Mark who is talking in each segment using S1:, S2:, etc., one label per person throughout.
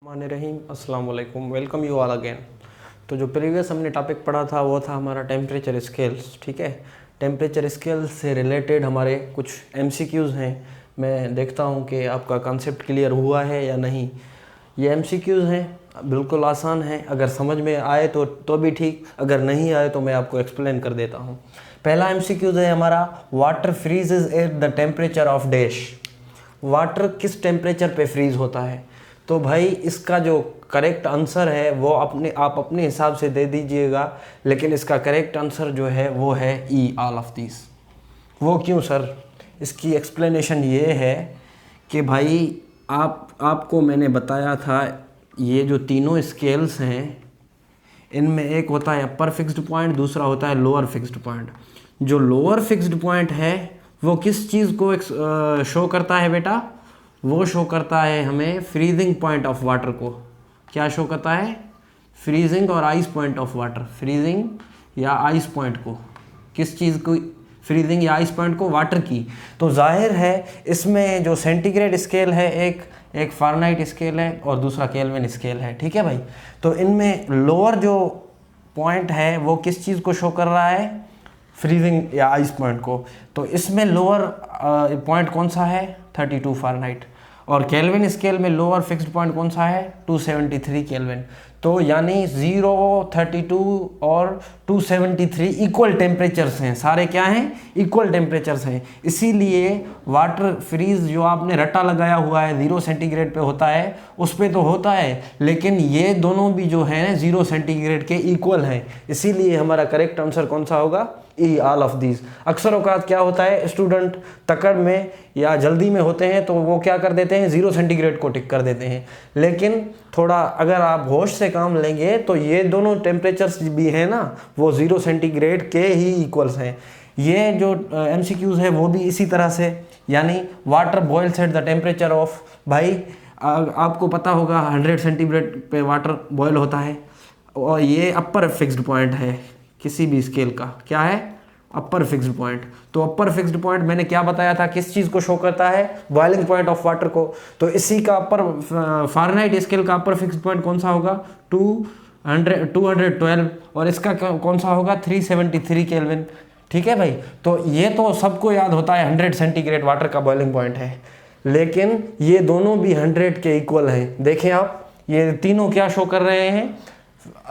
S1: रहीम अस्सलाम वालेकुम, welcome you all again. तो जो प्रीवियस हमने टॉपिक पढ़ा था वो था हमारा टेम्परेचर स्केल्स। ठीक है, टेम्परेचर स्केल्स से रिलेटेड हमारे कुछ एमसीक्यूज़ हैं। मैं देखता हूँ कि आपका कॉन्सेप्ट क्लियर हुआ है या नहीं। ये एमसीक्यूज़ हैं, बिल्कुल आसान है। अगर समझ में आए तो भी ठीक, अगर नहीं आए तो मैं आपको एक्सप्लेन कर देता हूँ। पहला एमसीक्यूज़ है हमारा, water फ्रीजेज eight the temperature of dash. Water किस टेम्परेचर पे फ्रीज़ होता है? तो भाई इसका जो करेक्ट आंसर है वो आप अपने हिसाब से दे दीजिएगा, लेकिन इसका करेक्ट आंसर जो है वो है ई, ऑल ऑफ दिस। वो क्यों सर? इसकी एक्सप्लेनेशन ये है कि भाई आपको मैंने बताया था ये जो तीनों स्केल्स हैं इनमें एक होता है अपर फिक्स्ड पॉइंट, दूसरा होता है लोअर फिक्स्ड पॉइंट। जो लोअर फिक्स्ड पॉइंट है वो किस चीज़ को शो करता है बेटा? वो शो करता है हमें फ्रीजिंग पॉइंट ऑफ वाटर को। क्या शो करता है? फ्रीजिंग और ice point of water. Freezing या आइस पॉइंट को, किस चीज़ को? फ्रीजिंग या आइस पॉइंट को, वाटर की। तो जाहिर है इसमें जो सेंटीग्रेड स्केल है एक फ़ारेनहाइट स्केल है और दूसरा केल्विन स्केल है। ठीक है भाई, तो इनमें लोअर जो पॉइंट है वो किस चीज़ को शो कर रहा है? फ्रीजिंग या आइस पॉइंट को। तो इसमें लोअर पॉइंट कौन सा है? 32 फ़ारेनहाइट। और केल्विन स्केल में लोअर फिक्स्ड पॉइंट कौन सा है? 273 केल्विन। तो यानी 0, 32 और 273 इक्वल टेम्परेचर्स हैं। सारे क्या हैं? इक्वल टेम्परेचर्स हैं। इसीलिए वाटर फ्रीज जो आपने रट्टा लगाया हुआ है 0 सेंटीग्रेड पे होता है, उस पे तो होता है, लेकिन ये दोनों भी जो हैं 0 सेंटीग्रेड के इक्वल हैं। इसीलिए हमारा करेक्ट आंसर कौन सा होगा? ई, ऑल ऑफ दीज। अक्सर औकात क्या होता है, स्टूडेंट तकड़ में या जल्दी में होते हैं तो वो क्या कर देते हैं? 0 सेंटीग्रेड को टिक कर देते हैं। लेकिन थोड़ा अगर आप होश से काम लेंगे तो ये दोनों टेम्परेचर्स भी हैं ना, वो 0 सेंटीग्रेड के ही इक्वल्स हैं। ये जो एमसीक्यूज़ है वो भी इसी तरह से, यानी water boils at the temperature of, भाई आपको पता होगा 100 सेंटीग्रेड पे वाटर बॉयल होता है, और ये अपर फिक्स्ड पॉइंट है किसी भी स्केल का। क्या है? अपर फिक्स्ड पॉइंट। तो अपर फिक्स्ड पॉइंट मैंने क्या बताया था, किस चीज़ को शो करता है? बॉइलिंग पॉइंट ऑफ वाटर को। तो इसी का अपर फ़ारेनहाइट स्केल का अपर फिक्स्ड पॉइंट कौन सा होगा? 212। और इसका कौन सा होगा? 373 केल्विन। ठीक है भाई, तो ये तो सबको याद होता है 100 सेंटीग्रेड वाटर का बॉइलिंग पॉइंट है, लेकिन ये दोनों भी 100 के इक्वल हैं। देखें आप, ये तीनों क्या शो कर रहे हैं?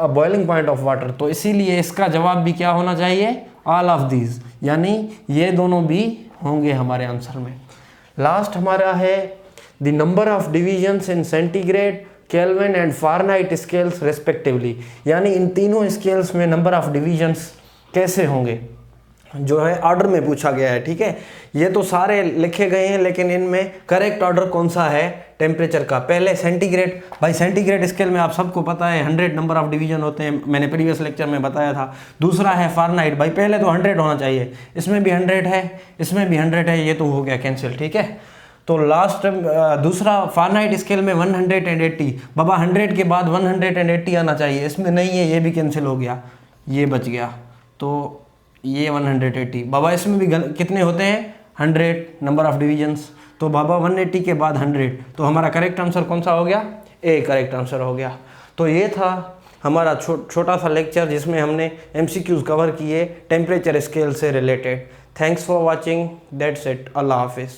S1: Boiling point of water. तो इसीलिए इसका जवाब भी क्या होना चाहिए? ऑल ऑफ दीज, यानी ये दोनों भी होंगे हमारे आंसर में। लास्ट हमारा है the number of divisions in centigrade, kelvin and Fahrenheit scales respectively. यानी इन तीनों स्केल्स में नंबर ऑफ डिविजन्स कैसे होंगे, जो है ऑर्डर में पूछा गया है। ठीक है, ये तो सारे लिखे गए हैं, लेकिन इनमें करेक्ट ऑर्डर कौन सा है टेम्परेचर का? पहले सेंटीग्रेड। भाई सेंटीग्रेड स्केल में आप सबको पता है 100 नंबर ऑफ डिवीजन होते हैं, मैंने प्रीवियस लेक्चर में बताया था। दूसरा है फ़ारेनहाइट। भाई पहले तो 100 होना चाहिए, इसमें भी 100 है, इसमें भी 100 है, ये तो हो गया कैंसिल। ठीक है, तो लास्ट दूसरा फ़ारेनहाइट स्केल में 180। बाबा 100 के बाद 180 आना चाहिए, इसमें नहीं है, ये भी कैंसिल हो गया, ये बच गया। तो ये 180। बाबा इसमें भी कितने होते हैं? 100 नंबर ऑफ डिविजन्स। तो बाबा 180 के बाद 100, तो हमारा करेक्ट आंसर कौन सा हो गया? ए करेक्ट आंसर हो गया। तो ये था हमारा छोटा सा लेक्चर जिसमें हमने एमसीक्यूज़ कवर किए टेम्परेचर स्केल से related. Thanks for watching, that's it, अल्लाह हाफिज़।